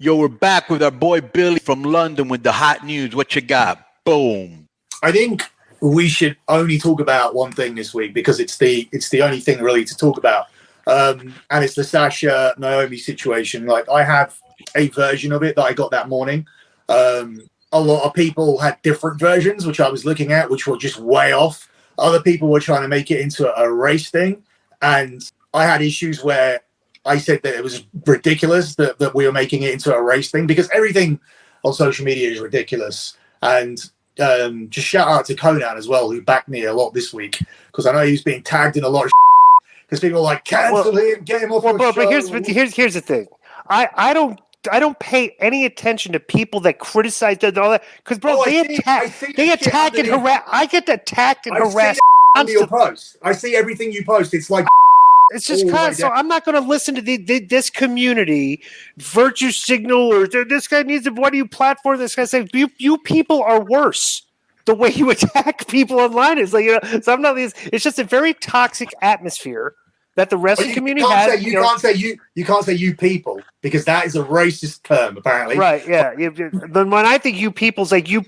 Yo, we're back with our boy Billy from London with the hot news. What you got? Boom. I think we should only talk about one thing this week because it's the only thing really to talk about. And it's the Sasha Naomi situation. Like, I have a version of it that I got that morning. A lot of people had different versions, which I was looking at, which were just way off. Other people were trying to make it into a race thing. And I had issues where I said that it was ridiculous that we were making it into a race thing because everything on social media is ridiculous. And just shout out to Konnan as well, who backed me a lot this week because I know he was being tagged in a lot of because people are like, cancel him, get him off the show. But here's the thing. I don't pay any attention to people that criticize and all that because, bro, they attack and harass. I get attacked and harassed. Your post. I see everything you post. It's like it's just so I'm not going to listen to this community virtue signal or this guy needs to. What do you platform? This guy saying you people are worse. The way you attack people online is like So I'm not. It's just a very toxic atmosphere that the wrestling community has. You can't say you people because that is a racist term apparently. Right? Yeah. Then when I think you people is like you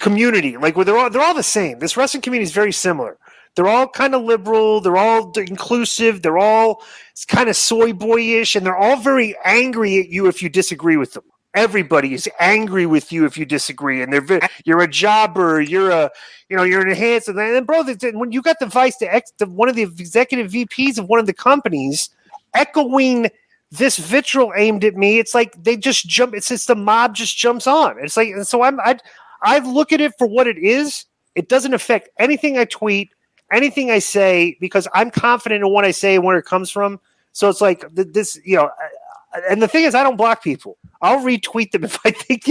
community, like they're all the same. This wrestling community is very similar. They're all kind of liberal. They're all inclusive. They're all kind of soy boyish, and they're all very angry at you if you disagree with them. Everybody is angry with you if you disagree, and you're a jobber. You're an enhanced. And then, bro, when you got the vice to one of the executive VPs of one of the companies echoing this vitriol aimed at me, it's like they just jump. It's just the mob just jumps on. It's like so. I look at it for what it is. It doesn't affect anything I tweet. Anything I say, because I'm confident in what I say and where it comes from. So it's like this, and the thing is, I don't block people. I'll retweet them if I think,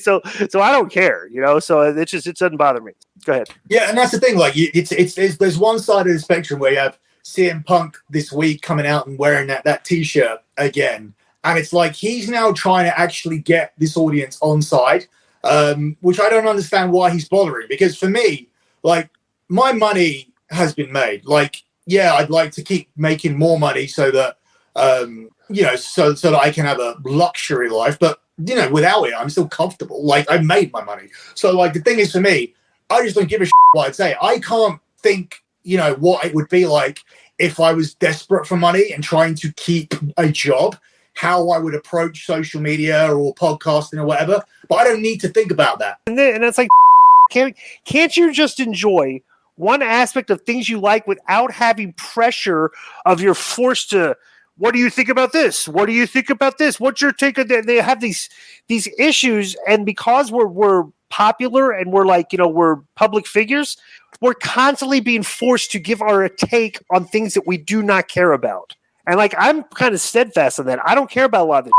so I don't care, so it doesn't bother me. Go ahead. Yeah. And that's the thing. Like there's one side of the spectrum where you have CM Punk this week coming out and wearing that t-shirt again. And it's like, he's now trying to actually get this audience on side, which I don't understand why he's bothering, because for me, like, my money has been made. Like, yeah, I'd like to keep making more money so that, so that I can have a luxury life. But, without it, I'm still comfortable. Like, I've made my money. So, like, the thing is for me, I just don't give a shit what I'd say. I can't think, what it would be like if I was desperate for money and trying to keep a job, how I would approach social media or podcasting or whatever. But I don't need to think about that. And it's like, can't you just enjoy one aspect of things you like without having pressure of you're forced to, what do you think about this? What do you think about this? What's your take on that? They have these issues, and because we're popular and we're like, we're public figures, we're constantly being forced to give our take on things that we do not care about. And like, I'm kind of steadfast on that. I don't care about a lot of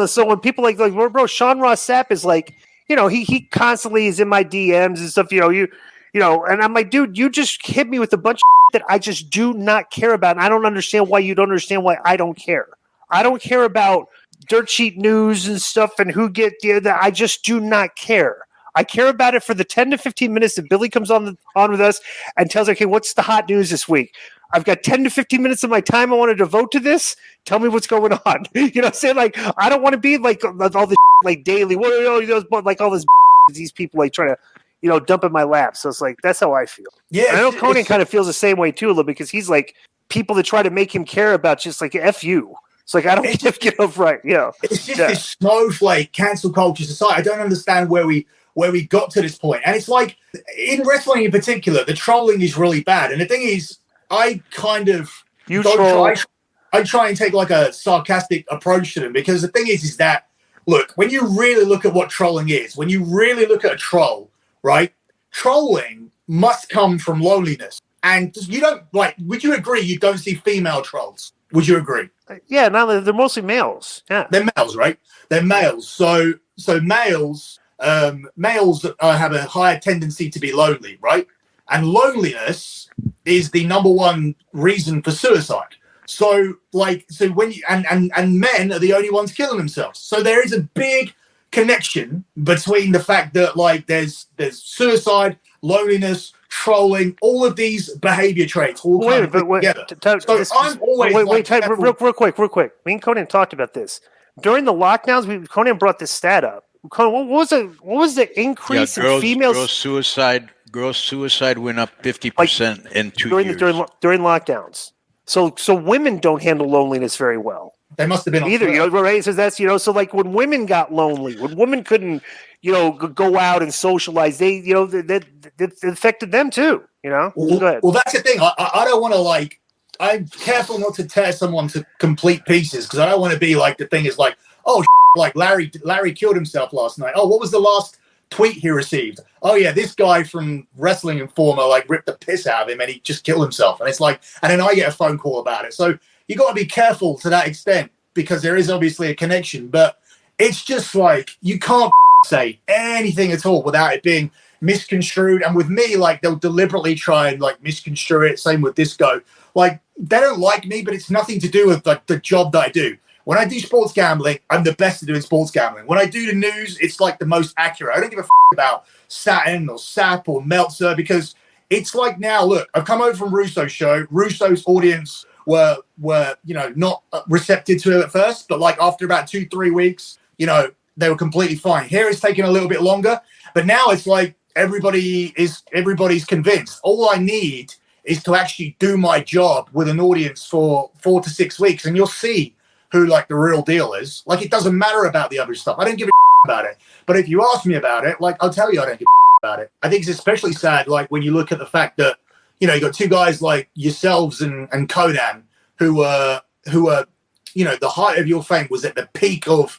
this. So when people like bro, Sean Ross Sapp is like, he constantly is in my DMs and stuff, and I'm like, dude, you just hit me with a bunch of that I just do not care about. And I don't understand why you don't understand why I don't care. I don't care about dirt sheet news and stuff and who that. I just do not care. I care about it for the 10 to 15 minutes that Billy comes on with us and tells, okay, what's the hot news this week? I've got 10 to 15 minutes of my time I want to devote to this. Tell me what's going on. You know what I'm saying? Like, I don't want to be like all this like daily. Like all this these people like trying to, dump in my lap. So it's like, that's how I feel. Yeah. And I know Konnan kind of feels the same way too, a little, because he's like people that try to make him care about just like F you. It's like, I don't get off right. It's just this snowflake cancel culture society. I don't understand where we got to this point. And it's like, in wrestling in particular, the trolling is really bad. And the thing is, I kind of I try and take like a sarcastic approach to them, because the thing is that, look, when you really look at what trolling is, when you really look at a troll, right? Trolling must come from loneliness. And you don't, like, would you agree you don't see female trolls? Would you agree? Yeah, no, they're mostly males. Yeah. They're males, right? They're males. So males have a higher tendency to be lonely, right? And loneliness is the number one reason for suicide. So when you and men are the only ones killing themselves. So there is a big connection between the fact that like there's suicide, loneliness, trolling, all of these behavior traits all kind of together. I'm always real quick. Me and Konnan talked about this. During the lockdowns, Konnan brought this stat up. Konnan, what was the increase in females? Girls' suicide went up 50% in 2 years. During lockdowns. So women don't handle loneliness very well. They must have been either, right? So that's so like when women got lonely, when women couldn't, go out and socialize, that affected them too. Go ahead. Well, that's the thing. I don't want to I'm careful not to tear someone to complete pieces because I don't want to be like the thing is like, oh, like Larry killed himself last night. Oh, what was the last tweet he received? Oh yeah, this guy from Wrestling Informer ripped the piss out of him and he just killed himself. And it's and then I get a phone call about it. So you got to be careful to that extent because there is obviously a connection, but it's just you can't say anything at all without it being misconstrued. And with me, they'll deliberately try and misconstrue it. Same with Disco. They don't like me, but it's nothing to do with the job that I do. When I do sports gambling, I'm the best at doing sports gambling. When I do the news, it's the most accurate. I don't give a about Satin or Sap or Meltzer because it's now, look, I've come over from Russo's show. Russo's audience were not receptive to it at first, but after about 2-3 weeks, they were completely fine. Here it's taking a little bit longer, but now it's everybody's convinced. All I need is to actually do my job with an audience for 4 to 6 weeks, and you'll see who the real deal is. It doesn't matter about the other stuff. I don't give a about it. But if you ask me about it, I'll tell you I don't give a about it. I think it's especially sad, when you look at the fact that, you got two guys like yourselves and Konnan who were the height of your fame was at the peak of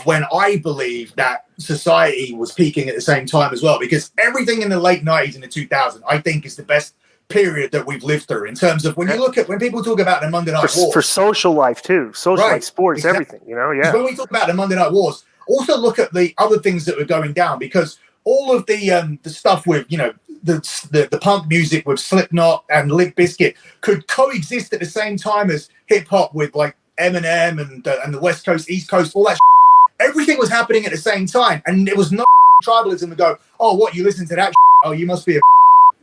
when I believe that society was peaking at the same time as well. Because everything in the late 90s and the 2000s, I think, is the best period that we've lived through in terms of when you look at when people talk about the Monday Night Wars for social life too, life, sports, everything. When we talk about the Monday Night Wars, also look at the other things that were going down because all of the stuff with the punk music with Slipknot and Limp Bizkit could coexist at the same time as hip hop with Eminem and the West Coast, East Coast, all that. Everything was happening at the same time, and it was not tribalism to go, oh, what, you listen to that? Oh, you must be a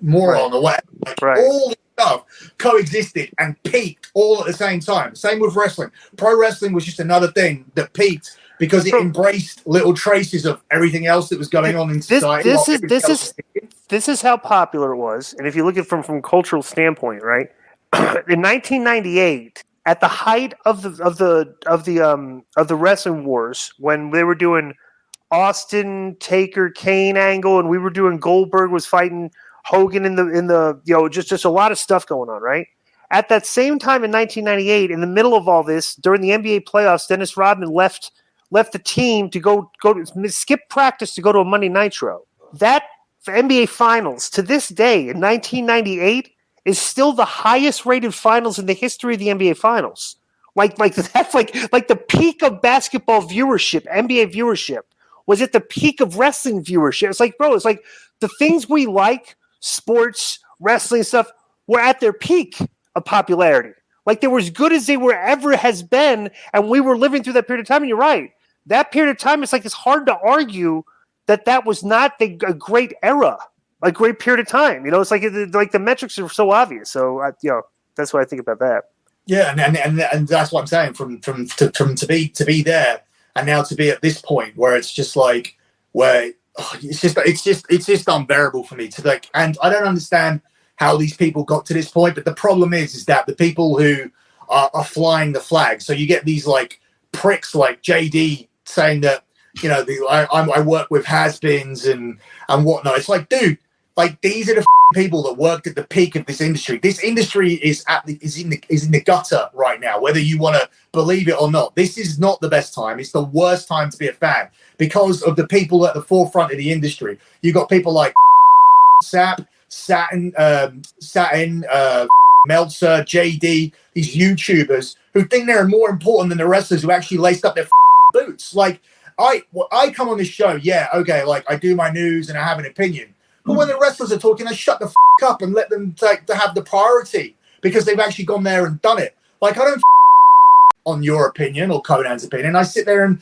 moron or whatever. All this stuff coexisted and peaked all at the same time. Same with wrestling. Pro wrestling was just another thing that peaked because it embraced little traces of everything else that was going on in society. This is how popular it was, and if you look at it from a cultural standpoint, right? In 1998, at the height of the wrestling wars, when they were doing Austin, Taker, Kane angle, and we were doing Goldberg was fighting Hogan in the just a lot of stuff going on, right? At that same time in 1998, in the middle of all this, during the NBA playoffs, Dennis Rodman left the team to go skip practice to go to a Monday Nitro. That NBA Finals to this day in 1998 is still the highest rated finals in the history of the NBA Finals. That's like the peak of basketball viewership, NBA viewership was at the peak of wrestling viewership. It's the things we like, sports, wrestling stuff, were at their peak of popularity. They were as good as they were ever has been, and we were living through that period of time. And you're right. That period of time, it's hard to argue that was not a great era, a great period of time. It's the metrics are so obvious. So, that's what I think about that. Yeah, and that's what I'm saying. From to be there and now to be at this point where it's just it's just unbearable for me to and I don't understand how these people got to this point. But the problem is that the people who are flying the flag. So you get these pricks like JD saying that I work with has-beens and whatnot. It's dude, these are the people that worked at the peak of this industry. This industry is in the gutter right now, whether you want to believe it or not. This is not the best time. It's the worst time to be a fan because of the people at the forefront of the industry. You got people like Satin, Meltzer, JD, these YouTubers who think they're more important than the wrestlers who actually laced up their boots. I come on this show, yeah, okay, I do my news and I have an opinion. But when the wrestlers are talking, I shut the up and let them to have the priority because they've actually gone there and done it. I don't on your opinion or Konnan's opinion. I sit there and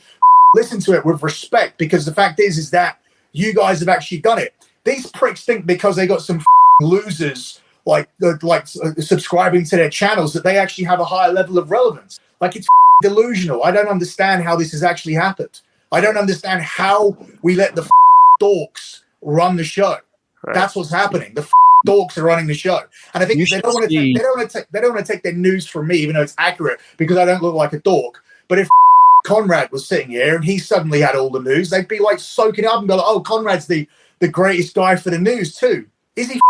listen to it with respect because the fact is that you guys have actually done it. These pricks think because they got some losers subscribing to their channels that they actually have a higher level of relevance. Like, it's delusional. I don't understand how this has actually happened. I don't understand how we let the dorks run the show. Right. That's what's happening. The dorks are running the show, and I think they don't want to take their news from me, even though it's accurate, because I don't look like a dork. But if Conrad was sitting here and he suddenly had all the news, they'd be like soaking up and go, "Oh, Conrad's the greatest guy for the news too." Is he?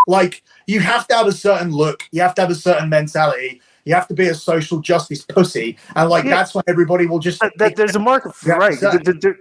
Like, you have to have a certain look, you have to have a certain mentality, you have to be a social justice pussy, and that's when everybody will just. There's a market for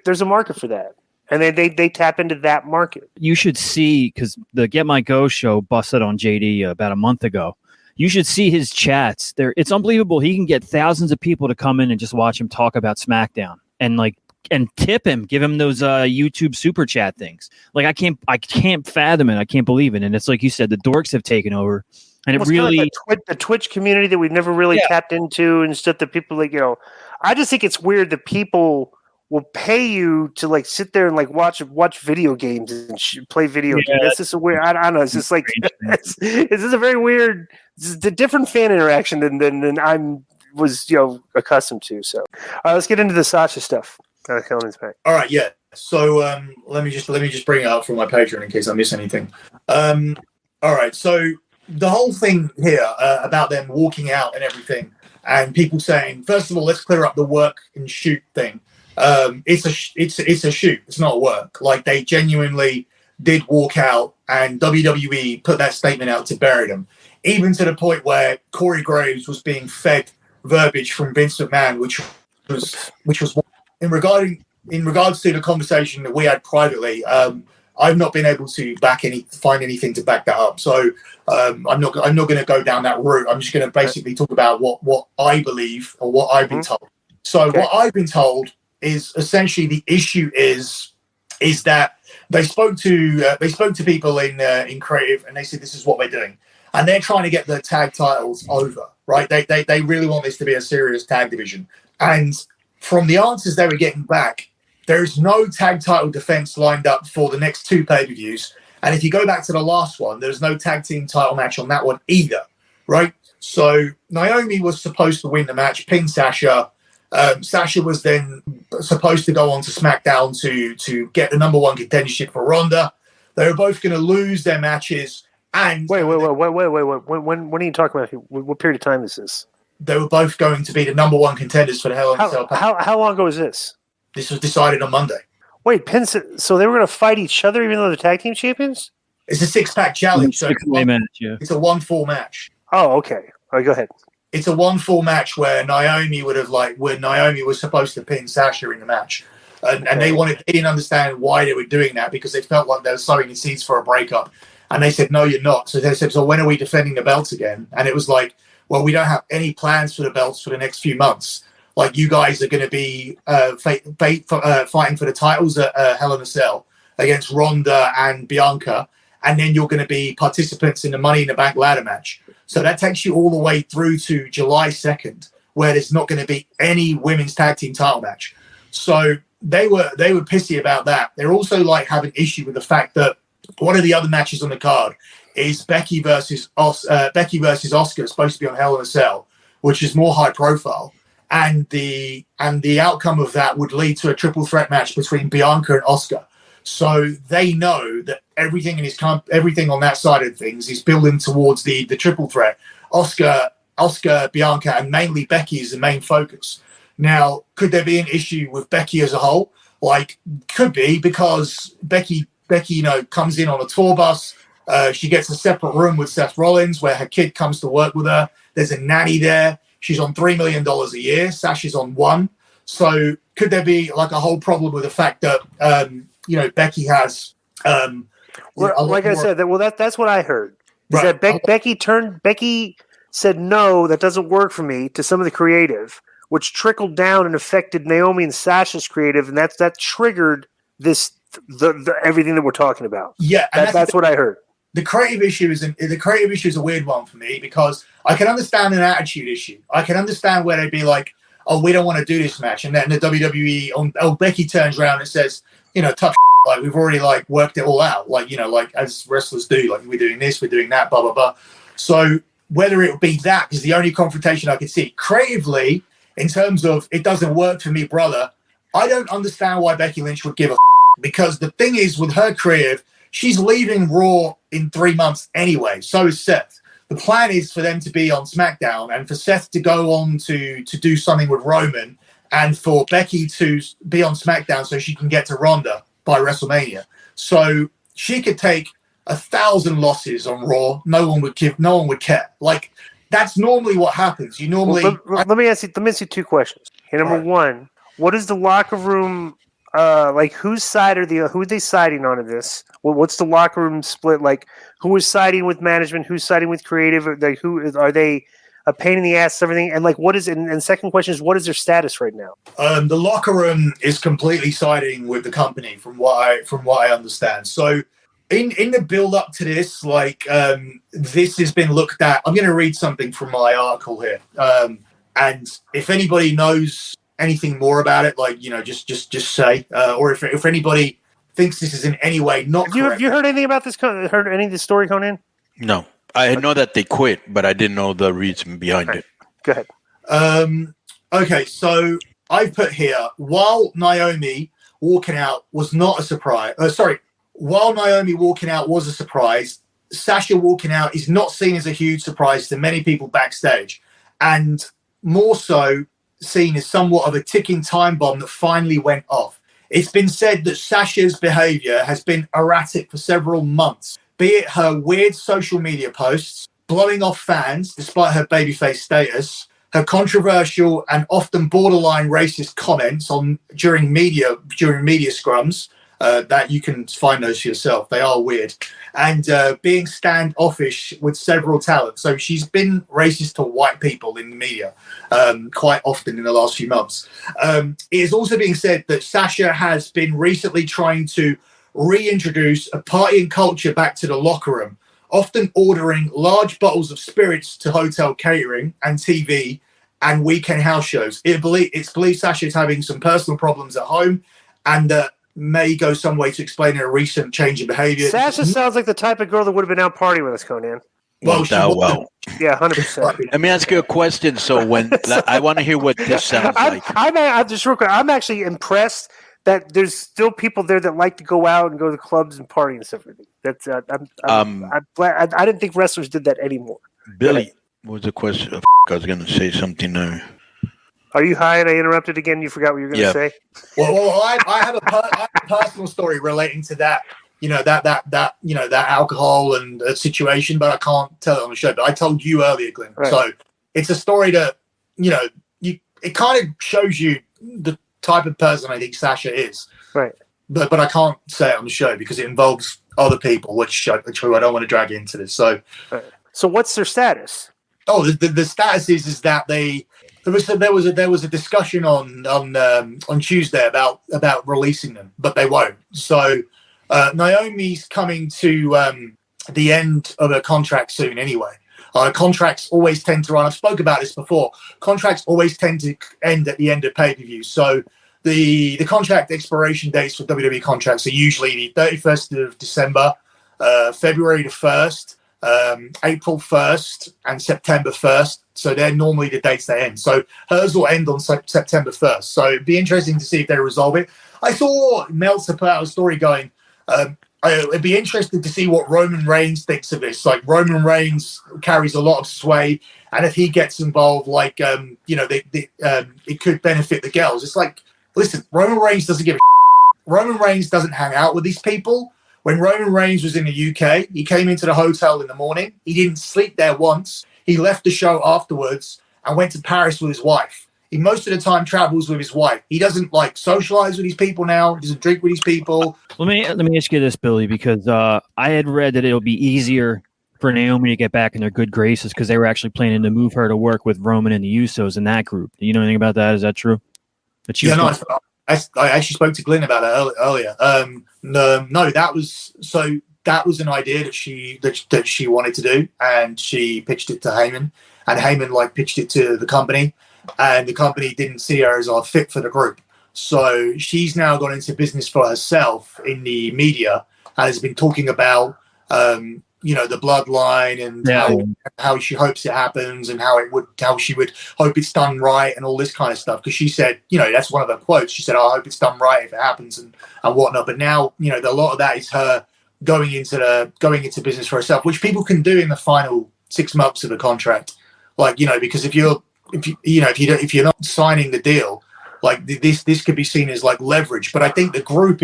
There's a market for that. And they tap into that market. You should see, because the Get My Go show busted on JD about a month ago. You should see his chats. It's unbelievable. He can get thousands of people to come in and just watch him talk about SmackDown and tip him, give him those YouTube super chat things. Like, I can't fathom it. I can't believe it. And it's like you said, the dorks have taken over. And it really like the Twitch community that we've never really tapped into and stuff that people I just think it's weird that people will pay you to sit there and watch video games and play video games. That's just a weird. I don't know. It's just it's just a very weird. It's a different fan interaction than I was accustomed to. So let's get into the Sasha stuff. Konnan's back. All right, yeah. So let me just bring it up from my Patreon in case I miss anything. All right, so the whole thing here about them walking out and everything, and people saying, first of all, let's clear up the work and shoot thing. It's a shoot. It's not work. Like, they genuinely did walk out, and WWE put that statement out to bury them, even to the point where Corey Graves was being fed verbiage from Vince McMahon, which was in regards to the conversation that we had privately. I've not been able to find anything to back that up. So I'm not going to go down that route. I'm just going to basically talk about what I believe or what I've been told. So what I've been told is essentially the issue is that they spoke to people in creative, and they said this is what they're doing, and they're trying to get the tag titles over, right? They really want this to be a serious tag division, and from the answers they were getting back, there is no tag title defense lined up for the next two pay-per-views, and if you go back to the last one, there's no tag team title match on that one either, right? So Naomi was supposed to win the match, pin Sasha. Sasha was then supposed to go on to SmackDown to get the number one contendership for Ronda. They were both going to lose their matches. And wait. When are you talking about? What period of time is this? They were both going to be the number one contenders for the Hell in a Cell. How long ago was this? This was decided on Monday. Wait, so they were going to fight each other even though they're tag team champions? It's a six-pack challenge. So it's a 1-4 match. Oh, okay. All right, go ahead. It's a 1-4 match where Naomi was supposed to pin Sasha in the match. And they didn't understand why they were doing that, because they felt like they were sowing the seeds for a breakup. And they said, no, you're not. So they said, so when are we defending the belts again? And it was like, well, we don't have any plans for the belts for the next few months. Like, you guys are going to be fighting for the titles at Hell in a Cell against Ronda and Bianca. And then you're going to be participants in the Money in the Bank ladder match. So that takes you all the way through to July 2nd, where there's not going to be any women's tag team title match. So they were pissy about that. They're also having issue with the fact that one of the other matches on the card is Becky versus Oscar, supposed to be on Hell in a Cell, which is more high profile. And the outcome of that would lead to a triple threat match between Bianca and Oscar. So they know that everything on that side of things is building towards the triple threat. Oscar, Bianca, and mainly Becky is the main focus. Now, could there be an issue with Becky as a whole? Could be, because Becky, comes in on a tour bus. She gets a separate room with Seth Rollins where her kid comes to work with her. There's a nanny there. She's on $3 million a year. Sasha's on $1 million. So could there be a whole problem with the fact that Becky has that's what I heard. Is right. that Becky said no, that doesn't work for me, to some of the creative, which trickled down and affected Naomi and Sasha's creative, and that triggered the everything that we're talking about. Yeah, that's what I heard. The creative issue is a weird one for me, because I can understand an attitude issue. I can understand where they'd be like, "Oh, we don't want to do this match," and then the WWE, Becky turns around and says, "Tough like we've already like worked it all out, like, you know, like as wrestlers do, like we're doing this, we're doing that, blah blah blah. So whether it would be that is the only confrontation I can see creatively in terms of it doesn't work for me, brother. I don't understand why Becky Lynch would give a because the thing is with her creative, she's leaving Raw in 3 months anyway. So is Seth. The plan is for them to be on SmackDown and for Seth to go on to do something with Roman and for Becky to be on SmackDown so she can get to Ronda by WrestleMania. So she could take 1,000 losses on Raw. No one would care. Like, that's normally what happens. You normally... Let me ask you 2 questions. Okay, number 1, what is the locker room... like whose side who are they siding on in this? What's the locker room split like? Who is siding with management? Who's siding with creative? Like, who are they a pain in the ass? Everything and like what is? And second question is what is their status right now? The locker room is completely siding with the company, from what I understand. So in the build up to this, like this has been looked at. I'm going to read something from my article here, and if anybody knows anything more about it, like, you know, just say, or if anybody thinks this is in any way not correct. Have you heard anything about this? Heard any of the story, Konnan? No, I know that they quit, but I didn't know the reason behind it. Go ahead. Okay, so I've put here, while Naomi walking out was not a surprise. While Naomi walking out was a surprise, Sasha walking out is not seen as a huge surprise to many people backstage, and more so seen as somewhat of a ticking time bomb that finally went off. It's been said that Sasha's behavior has been erratic for several months, be it her weird social media posts, blowing off fans despite her babyface status, her controversial and often borderline racist comments during media scrums, that you can find those for yourself. They are weird. And being standoffish with several talents. So she's been racist to white people in the media quite often in the last few months. It is also being said that Sasha has been recently trying to reintroduce a partying culture back to the locker room, often ordering large bottles of spirits to hotel catering and TV and weekend house shows. It's believed Sasha is having some personal problems at home and may go some way to explain a recent change in behavior. Sasha sounds like the type of girl that would have been out partying with us, Konnan. Well, yeah, 100%. Let me ask you a question. So when I want to hear what this sounds like. I'm just real quick. I'm actually impressed that there's still people there that like to go out and go to clubs and party and stuff. That's I'm glad. I didn't think wrestlers did that anymore. Billy, what was the question? I was going to say something there. Are you high and I interrupted again? You forgot what you were going to say? Well, I have a personal story relating to that, that alcohol and situation, but I can't tell it on the show. But I told you earlier, Glenn. Right. So it's a story that, it kind of shows you the type of person I think Sasha is. Right. But I can't say it on the show because it involves other people, which I don't want to drag into this. So, So what's their status? Oh, the status is that there was a discussion on Tuesday about releasing them, but they won't. So Naomi's coming to the end of her contract soon anyway. Contracts always tend to run. I've spoke about this before. Contracts always tend to end at the end of pay-per-view. So the contract expiration dates for WWE contracts are usually the 31st of December, February the 1st, April 1st, and September 1st. So they're normally the dates they end. So hers will end on September 1st. So it'd be interesting to see if they resolve it. I saw Meltzer put out a story going, it'd be interesting to see what Roman Reigns thinks of this. Like, Roman Reigns carries a lot of sway, and if he gets involved, like, it could benefit the girls. It's like, listen, Roman Reigns doesn't give a Roman Reigns doesn't hang out with these people. When Roman Reigns was in the UK, he came into the hotel in the morning. He didn't sleep there once. He left the show afterwards and went to Paris with his wife. He most of the time travels with his wife. He doesn't like socialize with these people now. He doesn't drink with these people. Let me ask you this, Billy, because I had read that it'll be easier for Naomi to get back in their good graces because they were actually planning to move her to work with Roman and the Usos in that group. Do you know anything about that? Is that true? I actually spoke to Glenn about it earlier. No, that was an idea that she wanted to do, and she pitched it to Heyman, and Heyman pitched it to the company, and the company didn't see her as a fit for the group. So she's now gone into business for herself in the media and has been talking about, the bloodline and how she hopes it happens and how she would hope it's done right and all this kind of stuff. Because she said, that's one of her quotes. She said, "I hope it's done right if it happens and whatnot." But now, a lot of that is her going into business for herself, which people can do in the final 6 months of a contract. Because if you're not signing the deal, like this could be seen as like leverage. But I think that group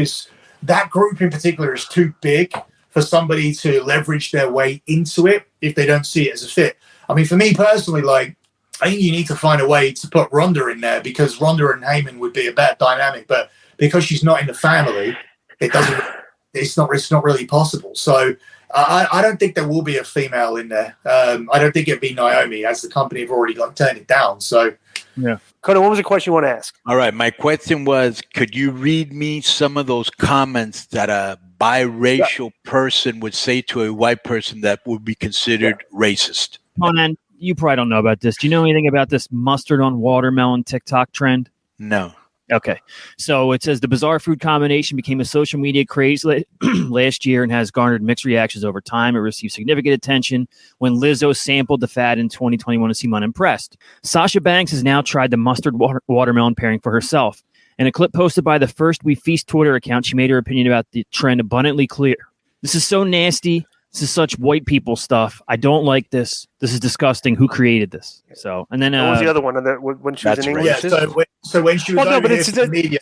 in particular is too big for somebody to leverage their way into it if they don't see it as a fit. I mean, for me personally, like, I think you need to find a way to put Ronda in there, because Ronda and Heyman would be a bad dynamic. But because she's not in the family, it's not really possible. So I don't think there will be a female in there. I don't think it'd be Naomi, as the company have already turned it down. So yeah. Konnan, what was the question you want to ask? All right, my question was, could you read me some of those comments that a biracial person would say to a white person that would be considered racist? Konnan, you probably don't know about this. Do you know anything about this mustard on watermelon TikTok trend? No. Okay. So it says the bizarre food combination became a social media craze last year and has garnered mixed reactions over time. It received significant attention when Lizzo sampled the fad in 2021 to seem unimpressed. Sasha Banks has now tried the mustard watermelon pairing for herself. In a clip posted by the First We Feast Twitter account, she made her opinion about the trend abundantly clear. "This is so nasty. This is such white people stuff. I don't like this. This is disgusting. Who created this?" So, and then what was the other one? When she was in English? Yeah. So when she was over here for the media,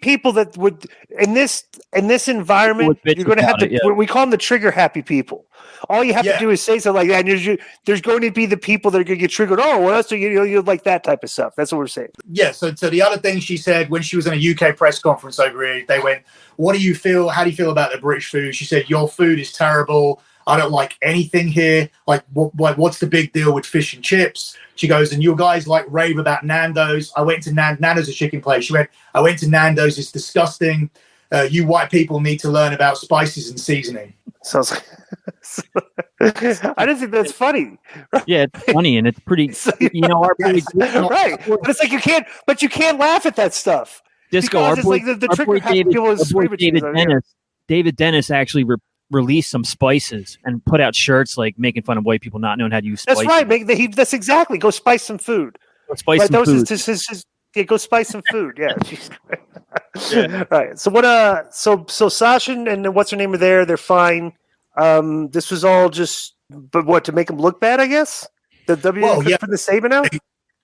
people that would in this environment, you're going to have to. We call them the trigger happy people. All you have to do is say something like that, and there's going to be the people that are going to get triggered. Oh, well, so you like that type of stuff. That's what we're saying. Yeah. So the other thing she said when she was in a UK press conference over here, they went, "What do you feel? How do you feel about the British food?" She said, "Your food is terrible. I don't like anything here. Like, what's the big deal with fish and chips?" She goes, "And you guys like rave about Nando's. I went to Nando's, a chicken place." She went, "I went to Nando's. It's disgusting. You white people need to learn about spices and seasoning." Sounds like I don't think that's funny. Yeah, it's funny and it's pretty. Our boy, right? But it's like you can't laugh at that stuff. Disco, our boy, like the trigger people is David Dennis actually released some spices and put out shirts like making fun of white people not knowing how to use spices. That's right. That's exactly. Go spice some food. Go spice some food. Go spice some food. Yeah. Yeah. Right. So what? So Sasha and what's her name are there? They're fine. This was all just, but what, to make them look bad? I guess the WWE put the statement out.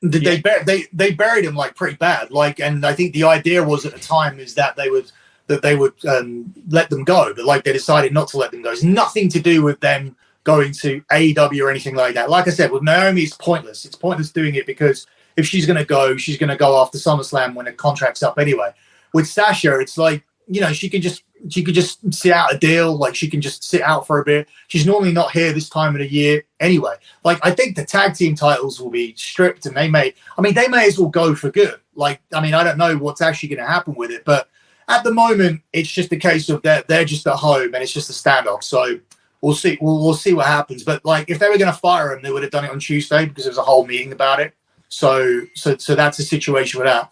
They buried him like pretty bad. Like, and I think the idea was at the time is that they would let them go, but like they decided not to let them go. It's nothing to do with them going to AEW or anything like that. Like I said, with Naomi, it's pointless. It's pointless doing it because if she's going to go, she's going to go after SummerSlam when the contract's up anyway. With Sasha, it's like, she could just sit out a deal. Like, she can just sit out for a bit. She's normally not here this time of the year anyway. Like, I think the tag team titles will be stripped and they may as well go for good. Like, I don't know what's actually going to happen with it, but at the moment, it's just a case of they're just at home and it's just a standoff. So we'll see. We'll see what happens. But like, if they were going to fire him, they would have done it on Tuesday because there was a whole meeting about it. So that's the situation with that.